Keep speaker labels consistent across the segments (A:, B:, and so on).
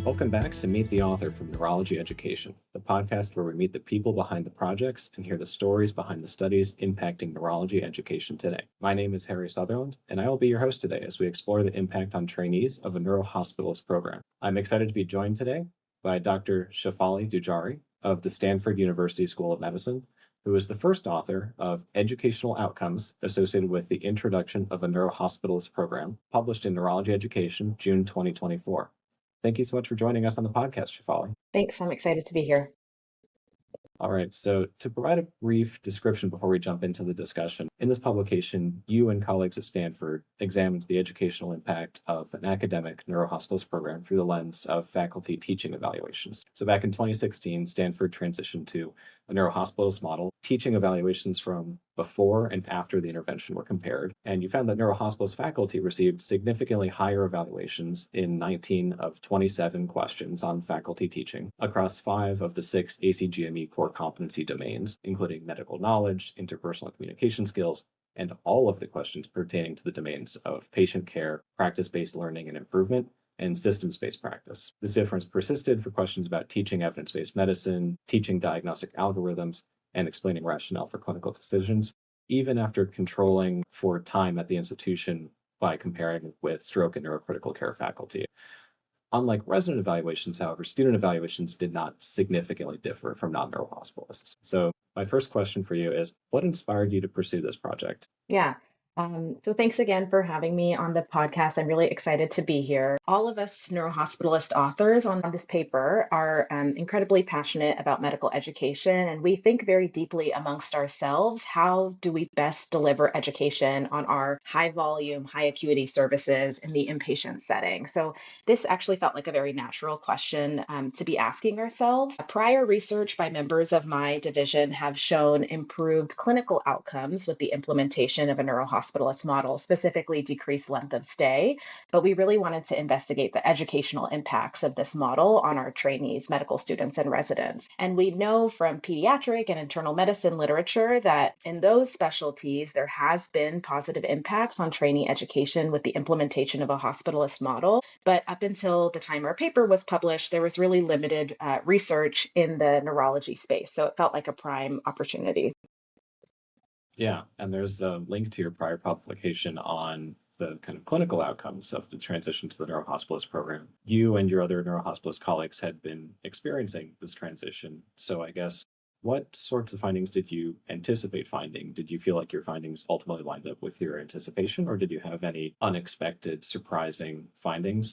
A: Welcome back to Meet the Author from Neurology Education, the podcast where we meet the people behind the projects and hear the stories behind the studies impacting neurology education today. My name is Harry Sutherland, and I will be your host today as we explore the impact on trainees of a neurohospitalist program. I'm excited to be joined today by Dr. Shefali Dujari of the Stanford University School of Medicine, who is the first author of Educational Outcomes Associated with the Introduction of a Neurohospitalist Program, published in Neurology Education, June 2024. Thank you so much for joining us on the podcast, Shefali.
B: Thanks. I'm excited to be here.
A: All right, so to provide a brief description before we jump into the discussion, in this publication, you and colleagues at Stanford examined the educational impact of an academic neurohospitalist program through the lens of faculty teaching evaluations. So back in 2016, Stanford transitioned to a neurohospitalist model. Teaching evaluations from before and after the intervention were compared, and you found that neurohospitalist faculty received significantly higher evaluations in 19 of 27 questions on faculty teaching across 5 of the 6 ACGME core competency domains, including medical knowledge, interpersonal communication skills, and all of the questions pertaining to the domains of patient care, practice-based learning and improvement, and systems-based practice. This difference persisted for questions about teaching evidence-based medicine, teaching diagnostic algorithms, and explaining rationale for clinical decisions, even after controlling for time at the institution by comparing with stroke and neurocritical care faculty. Unlike resident evaluations, however, student evaluations did not significantly differ from non-neurohospitalists. So my first question for you is, what inspired you to pursue this project?
B: Yeah. So thanks again for having me on the podcast. I'm really excited to be here. All of us neurohospitalist authors on this paper are incredibly passionate about medical education, and we think very deeply amongst ourselves, how do we best deliver education on our high volume, high acuity services in the inpatient setting? So this actually felt like a very natural question to be asking ourselves. Prior research by members of my division have shown improved clinical outcomes with the implementation of a neurohospitalist model, specifically decreased length of stay. But we really wanted to investigate the educational impacts of this model on our trainees, medical students, and residents. And we know from pediatric and internal medicine literature that in those specialties, there has been positive impacts on trainee education with the implementation of a hospitalist model. But up until the time our paper was published, there was really limited research in the neurology space. So it felt like a prime opportunity.
A: Yeah, and there's a link to your prior publication on the kind of clinical outcomes of the transition to the neurohospitalist program. You and your other neurohospitalist colleagues had been experiencing this transition. So I guess what sorts of findings did you anticipate finding? Did you feel like your findings ultimately lined up with your anticipation, or did you have any unexpected, surprising findings?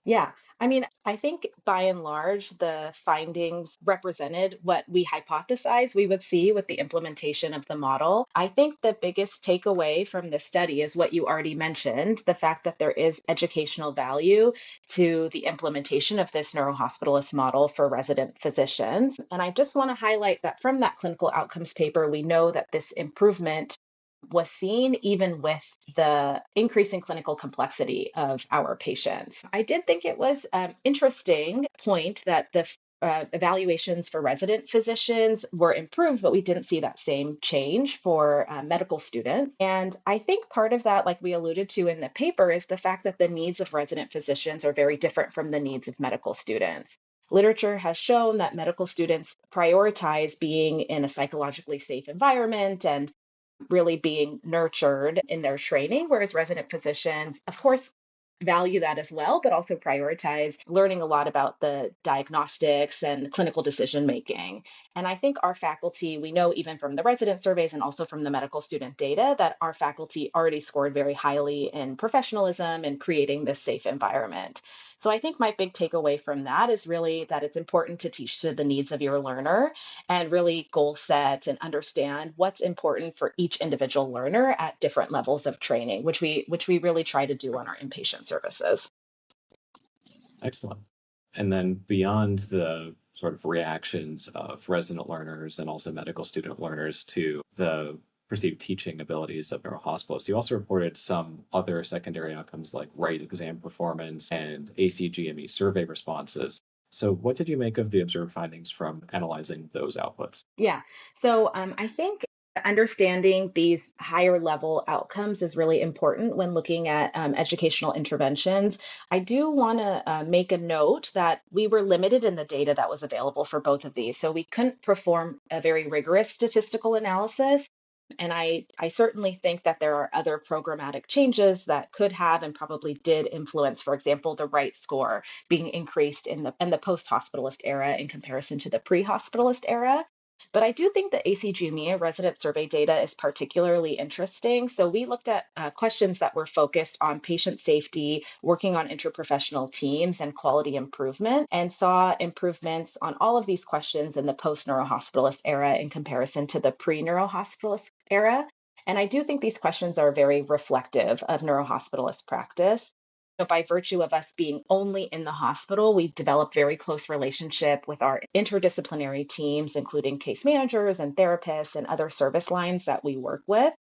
B: Yeah, I mean, I think by and large, the findings represented what we hypothesized we would see with the implementation of the model. I think the biggest takeaway from this study is what you already mentioned, the fact that there is educational value to the implementation of this neurohospitalist model for resident physicians. And I just want to highlight that from that clinical outcomes paper, we know that this improvement was seen even with the increasing clinical complexity of our patients. I did think it was interesting point that the evaluations for resident physicians were improved, but we didn't see that same change for medical students. And I think part of that, like we alluded to in the paper, is the fact that the needs of resident physicians are very different from the needs of medical students. Literature has shown that medical students prioritize being in a psychologically safe environment and really being nurtured in their training, whereas resident physicians, of course, value that as well, but also prioritize learning a lot about the diagnostics and clinical decision making. And I think our faculty, we know even from the resident surveys and also from the medical student data that our faculty already scored very highly in professionalism and creating this safe environment. So I think my big takeaway from that is really that it's important to teach to the needs of your learner and really goal set and understand what's important for each individual learner at different levels of training, which we really try to do on our inpatient services.
A: Excellent. And then beyond the sort of reactions of resident learners and also medical student learners to the perceived teaching abilities of neurohospitalists, you also reported some other secondary outcomes like right exam performance and ACGME survey responses. So what did you make of the observed findings from analyzing those outputs?
B: Yeah. So I think Understanding these higher level outcomes is really important when looking at educational interventions. I do want to make a note that we were limited in the data that was available for both of these. So we couldn't perform a very rigorous statistical analysis. And I certainly think that there are other programmatic changes that could have and probably did influence, for example, the right score being increased in the post-hospitalist era in comparison to the pre-hospitalist era. But I do think the ACGME resident survey data is particularly interesting. So we looked at questions that were focused on patient safety, working on interprofessional teams, and quality improvement, and saw improvements on all of these questions in the post-neurohospitalist era in comparison to the pre-neurohospitalist era. And I do think these questions are very reflective of neurohospitalist practice. So by virtue of us being only in the hospital, we developed very close relationship with our interdisciplinary teams, including case managers and therapists and other service lines that we work with.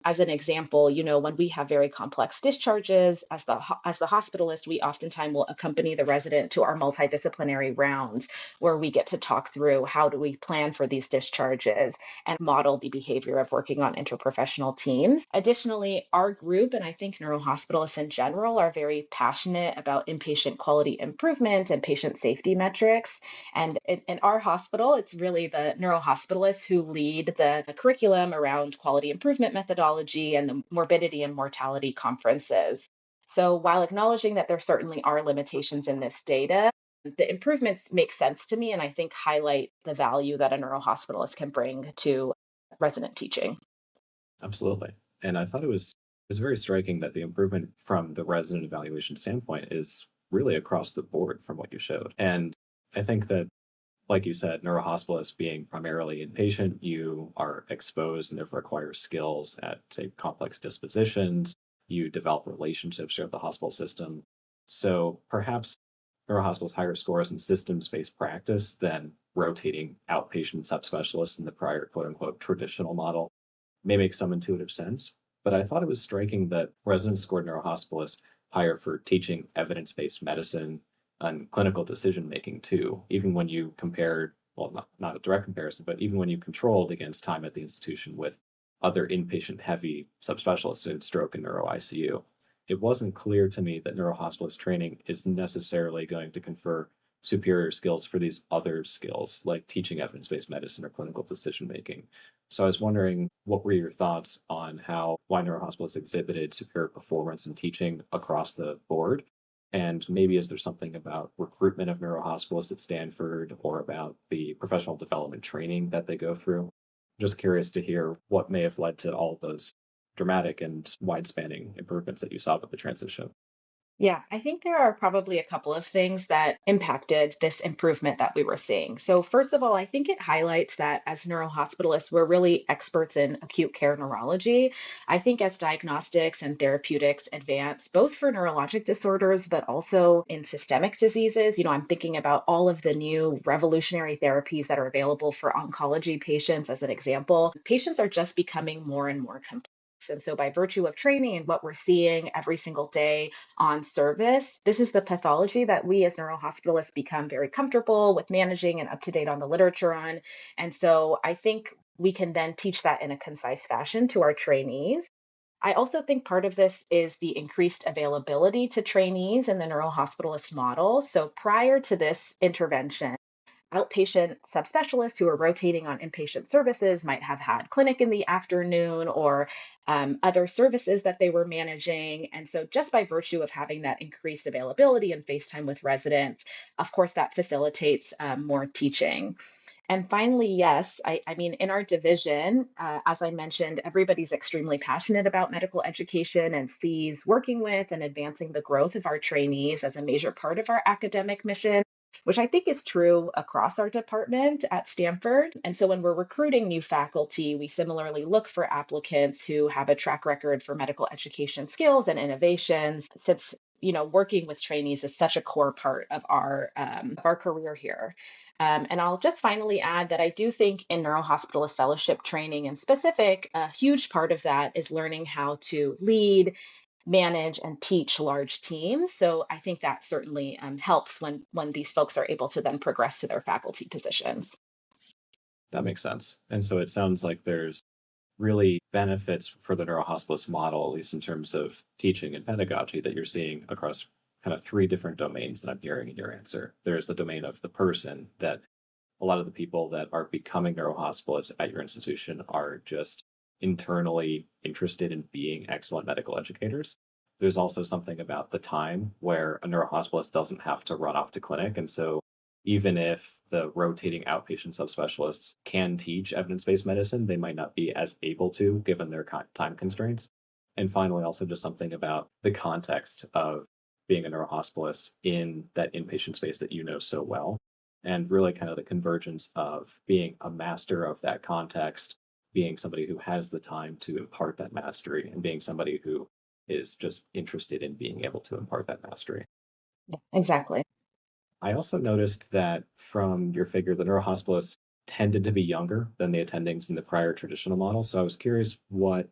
B: As an example, when we have very complex discharges, as the hospitalist, we oftentimes will accompany the resident to our multidisciplinary rounds where we get to talk through how do we plan for these discharges and model the behavior of working on interprofessional teams. Additionally, our group, and I think neurohospitalists in general, are very passionate about inpatient quality improvement and patient safety metrics. And in our hospital, it's really the neurohospitalists who lead the curriculum around quality improvement methodology and the morbidity and mortality conferences. So while acknowledging that there certainly are limitations in this data, the improvements make sense to me and I think highlight the value that a neurohospitalist can bring to resident teaching.
A: Absolutely. And I thought it was very striking that the improvement from the resident evaluation standpoint is really across the board from what you showed. And I think that, like you said, neurohospitalists being primarily inpatient, you are exposed and therefore acquire skills at, say, complex dispositions. You develop relationships throughout the hospital system. So perhaps neurohospitals higher scores in systems-based practice than rotating outpatient subspecialists in the prior quote unquote traditional model may make some intuitive sense. But I thought it was striking that residents scored neurohospitalists higher for teaching evidence-based medicine and clinical decision making too, even when you compared, well, not a direct comparison, but even when you controlled against time at the institution with other inpatient heavy subspecialists in stroke and neuro ICU. It wasn't clear to me that neurohospitalist training is necessarily going to confer superior skills for these other skills, like teaching evidence based medicine or clinical decision making. So I was wondering, what were your thoughts on how why neurohospitalists exhibited superior performance in teaching across the board? And maybe is there something about recruitment of neurohospitalists at Stanford or about the professional development training that they go through? Just curious to hear what may have led to all of those dramatic and wide spanning improvements that you saw with the transition.
B: Yeah, I think there are probably a couple of things that impacted this improvement that we were seeing. So, first of all, I think it highlights that as neurohospitalists, we're really experts in acute care neurology. I think as diagnostics and therapeutics advance, both for neurologic disorders, but also in systemic diseases, I'm thinking about all of the new revolutionary therapies that are available for oncology patients, as an example. Patients are just becoming more and more complex. And so, by virtue of training and what we're seeing every single day on service, this is the pathology that we as neurohospitalists become very comfortable with managing and up to date on the literature on. And so, I think we can then teach that in a concise fashion to our trainees. I also think part of this is the increased availability to trainees in the neurohospitalist model. So, prior to this intervention, outpatient subspecialists who are rotating on inpatient services might have had clinic in the afternoon or other services that they were managing. And so, just by virtue of having that increased availability and face time with residents, of course, that facilitates more teaching. And finally, yes, I mean, in our division, as I mentioned, everybody's extremely passionate about medical education and sees working with and advancing the growth of our trainees as a major part of our academic mission, which I think is true across our department at Stanford. And so when we're recruiting new faculty, we similarly look for applicants who have a track record for medical education skills and innovations, since working with trainees is such a core part of our career here. And I'll just finally add that I do think in neurohospitalist fellowship training in specific, a huge part of that is learning how to lead, manage, and teach large teams. So I think that certainly helps when these folks are able to then progress to their faculty positions.
A: That makes sense. And so it sounds like there's really benefits for the neurohospitalist model, at least in terms of teaching and pedagogy, that you're seeing across kind of three different domains that I'm hearing in your answer. There's the domain of the person, that a lot of the people that are becoming neurohospitalists at your institution are just internally interested in being excellent medical educators. There's also something about the time where a neurohospitalist doesn't have to run off to clinic. And so even if the rotating outpatient subspecialists can teach evidence-based medicine, they might not be as able to given their time constraints. And finally, also just something about the context of being a neurohospitalist in that inpatient space that you know so well, and really kind of the convergence of being a master of that context, being somebody who has the time to impart that mastery, and being somebody who is just interested in being able to impart that mastery.
B: Yeah, exactly.
A: I also noticed that from your figure, the neurohospitalists tended to be younger than the attendings in the prior traditional model. So I was curious what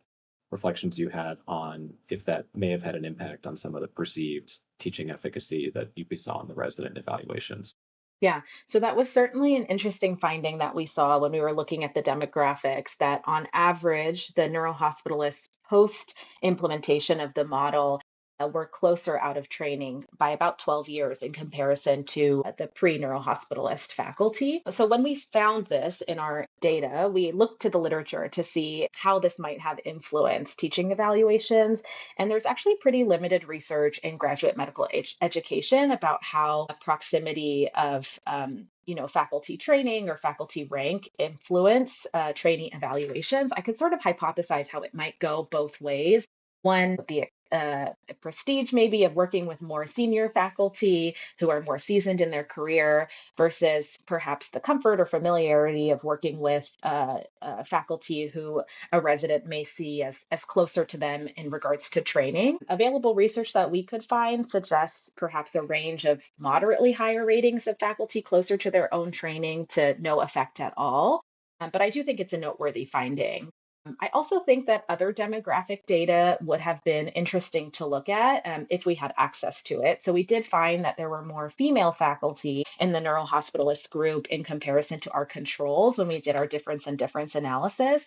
A: reflections you had on if that may have had an impact on some of the perceived teaching efficacy that you saw in the resident evaluations.
B: Yeah, so that was certainly an interesting finding that we saw when we were looking at the demographics, that on average, the neurohospitalists post implementation of the model were closer out of training by about 12 years in comparison to the pre neurohospitalist faculty. So, when we found this in our data, we looked to the literature to see how this might have influenced teaching evaluations. And there's actually pretty limited research in graduate medical education about how proximity of faculty training or faculty rank influence training evaluations. I could sort of hypothesize how it might go both ways. One, the prestige maybe of working with more senior faculty who are more seasoned in their career versus perhaps the comfort or familiarity of working with faculty who a resident may see as closer to them in regards to training. Available research that we could find suggests perhaps a range of moderately higher ratings of faculty closer to their own training to no effect at all. But I do think it's a noteworthy finding. I also think that other demographic data would have been interesting to look at if we had access to it. So we did find that there were more female faculty in the neurohospitalist group in comparison to our controls when we did our difference and difference analysis.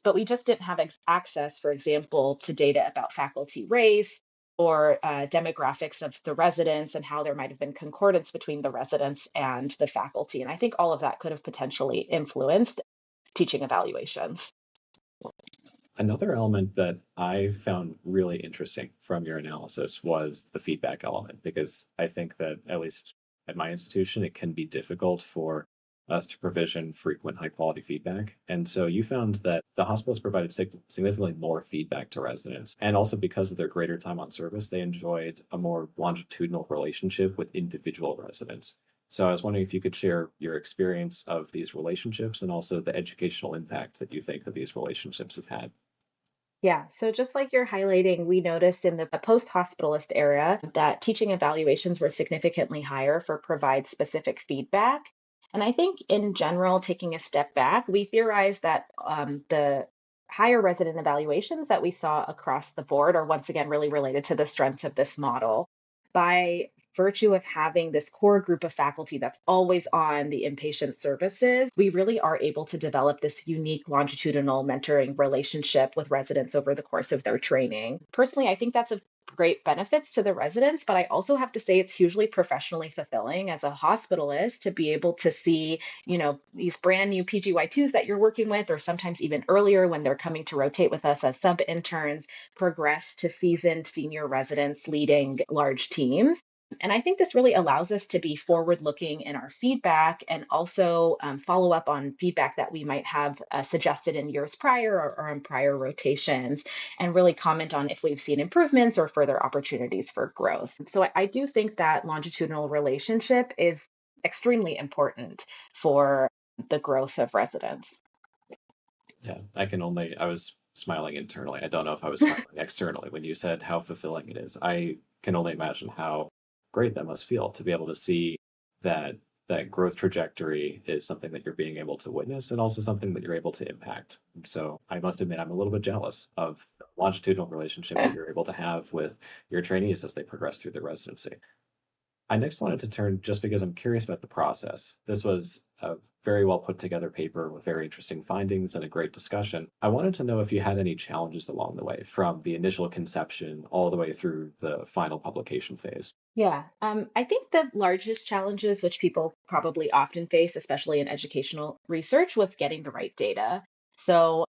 B: But we just didn't have access, for example, to data about faculty race or demographics of the residents and how there might have been concordance between the residents and the faculty. And I think all of that could have potentially influenced teaching evaluations.
A: Another element that I found really interesting from your analysis was the feedback element, because I think that, at least at my institution, it can be difficult for us to provision frequent high quality feedback. And so you found that the hospitals provided significantly more feedback to residents. And also because of their greater time on service, they enjoyed a more longitudinal relationship with individual residents. So I was wondering if you could share your experience of these relationships and also the educational impact that you think that these relationships have had.
B: Yeah, so just like you're highlighting, we noticed in the post hospitalist era that teaching evaluations were significantly higher for provide specific feedback. And I think in general, taking a step back, we theorized that the higher resident evaluations that we saw across the board are once again really related to the strengths of this model. By virtue of having this core group of faculty that's always on the inpatient services, we really are able to develop this unique longitudinal mentoring relationship with residents over the course of their training. Personally, I think that's of great benefits to the residents, but I also have to say it's hugely professionally fulfilling as a hospitalist to be able to see, these brand new PGY2s that you're working with, or sometimes even earlier when they're coming to rotate with us as sub interns, progress to seasoned senior residents leading large teams. And I think this really allows us to be forward looking in our feedback and also follow up on feedback that we might have suggested in years prior or in prior rotations, and really comment on if we've seen improvements or further opportunities for growth. So I do think that longitudinal relationship is extremely important for the growth of residents.
A: Yeah, I was smiling internally. I don't know if I was smiling externally when you said how fulfilling it is. I can only imagine how great that must feel to be able to see that that growth trajectory is something that you're being able to witness and also something that you're able to impact. And so I must admit, I'm a little bit jealous of the longitudinal relationship that you're able to have with your trainees as they progress through their residency. I next wanted to turn just because I'm curious about the process. This was a very well put together paper with very interesting findings and a great discussion. I wanted to know if you had any challenges along the way from the initial conception all the way through the final publication phase.
B: Yeah, I think the largest challenges, which people probably often face, especially in educational research, was getting the right data. So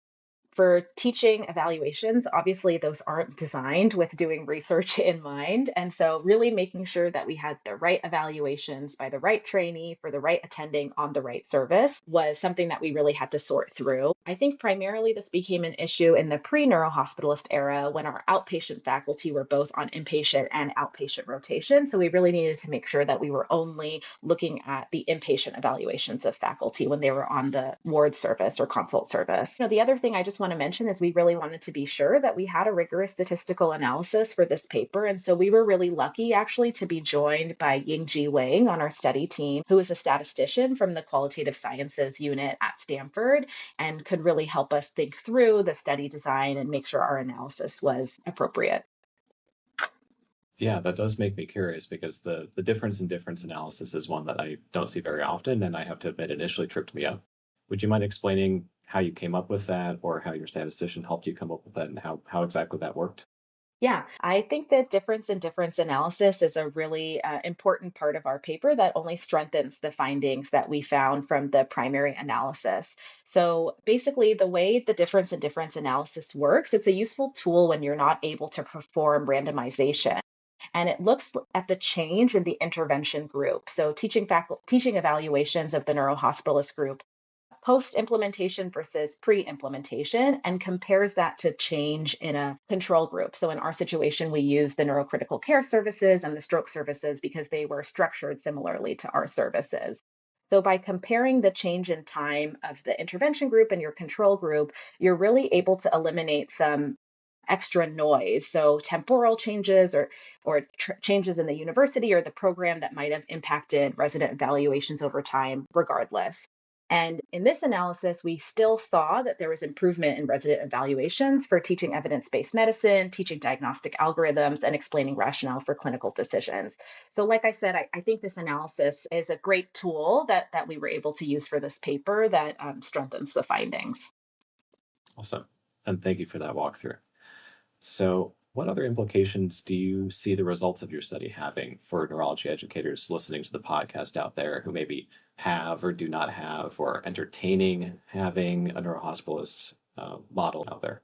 B: for teaching evaluations, obviously those aren't designed with doing research in mind. And so really making sure that we had the right evaluations by the right trainee for the right attending on the right service was something that we really had to sort through. I think primarily this became an issue in the pre-neurohospitalist era when our outpatient faculty were both on inpatient and outpatient rotation. So we really needed to make sure that we were only looking at the inpatient evaluations of faculty when they were on the ward service or consult service. The other thing I just want to mention is we really wanted to be sure that we had a rigorous statistical analysis for this paper. And so we were really lucky actually to be joined by Yingji Wang on our study team, who is a statistician from the qualitative sciences unit at Stanford and could really help us think through the study design and make sure our analysis was appropriate.
A: Yeah, that does make me curious because the difference analysis is one that I don't see very often, and I have to admit initially tripped me up. Would you mind explaining how you came up with that or how your statistician helped you come up with that and how exactly that worked?
B: Yeah, I think that difference analysis is a really important part of our paper that only strengthens the findings that we found from the primary analysis. So basically, the way the difference analysis works, it's a useful tool when you're not able to perform randomization. And it looks at the change in the intervention group. So teaching evaluations of the neurohospitalist group post implementation versus pre implementation and compares that to change in a control group. So, in our situation, we use the neurocritical care services and the stroke services because they were structured similarly to our services. So, by comparing the change in time of the intervention group and your control group, you're really able to eliminate some extra noise, so temporal changes or changes in the university or the program that might have impacted resident evaluations over time regardless. And in this analysis, we still saw that there was improvement in resident evaluations for teaching evidence based medicine, teaching diagnostic algorithms, and explaining rationale for clinical decisions. So, like I said, I think this analysis is a great tool that we were able to use for this paper that strengthens the findings.
A: Awesome. And thank you for that walkthrough. So, what other implications do you see the results of your study having for neurology educators listening to the podcast out there who maybe have or do not have or entertaining having a neurohospitalist model out there?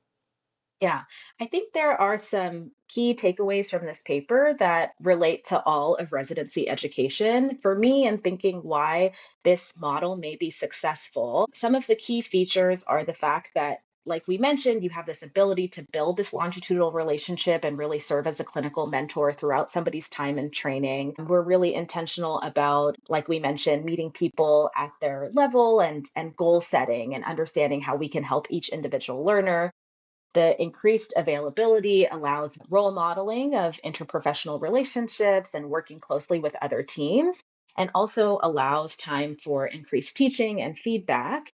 B: Yeah, I think there are some key takeaways from this paper that relate to all of residency education. For me, in thinking why this model may be successful, some of the key features are the fact that, like we mentioned, you have this ability to build this longitudinal relationship and really serve as a clinical mentor throughout somebody's time in training. We're really intentional about, like we mentioned, meeting people at their level and goal setting and understanding how we can help each individual learner. The increased availability allows role modeling of interprofessional relationships and working closely with other teams, and also allows time for increased teaching and feedback.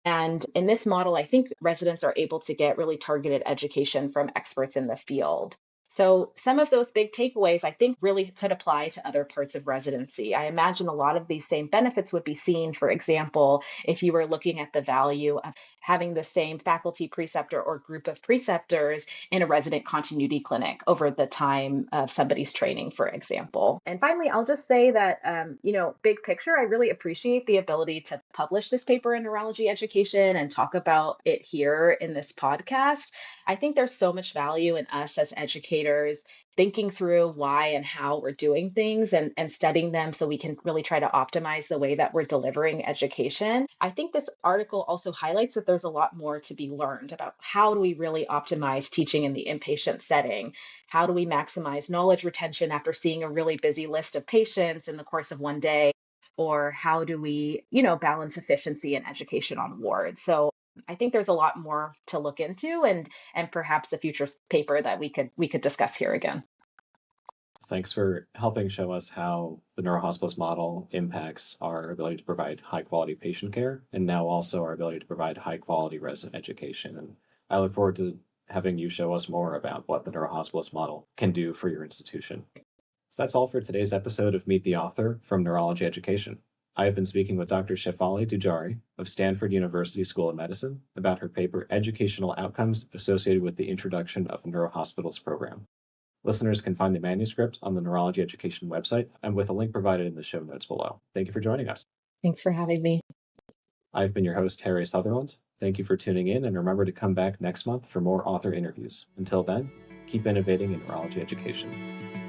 B: And in this model, I think residents are able to get really targeted education from experts in the field. So, some of those big takeaways I think really could apply to other parts of residency. I imagine a lot of these same benefits would be seen, for example, if you were looking at the value of having the same faculty preceptor or group of preceptors in a resident continuity clinic over the time of somebody's training, for example. And finally, I'll just say that, big picture, I really appreciate the ability to publish this paper in neurology education and talk about it here in this podcast. I think there's so much value in us as educators thinking through why and how we're doing things and studying them so we can really try to optimize the way that we're delivering education. I think this article also highlights that there's a lot more to be learned about how do we really optimize teaching in the inpatient setting? How do we maximize knowledge retention after seeing a really busy list of patients in the course of one day? Or how do we, balance efficiency and education on wards? So I think there's a lot more to look into and perhaps a future paper that we could discuss here again.
A: Thanks for helping show us how the neurohospice model impacts our ability to provide high quality patient care and now also our ability to provide high quality resident education. And I look forward to having you show us more about what the neurohospice model can do for your institution. So that's all for today's episode of Meet the Author from Neurology Education. I have been speaking with Dr. Shefali Dujari of Stanford University School of Medicine about her paper, Educational Outcomes Associated with the Introduction of Neurohospitalist Program. Listeners can find the manuscript on the Neurology Education website and with a link provided in the show notes below. Thank you for joining us.
B: Thanks for having me.
A: I've been your host, Harry Sutherland. Thank you for tuning in, and remember to come back next month for more author interviews. Until then, keep innovating in neurology education.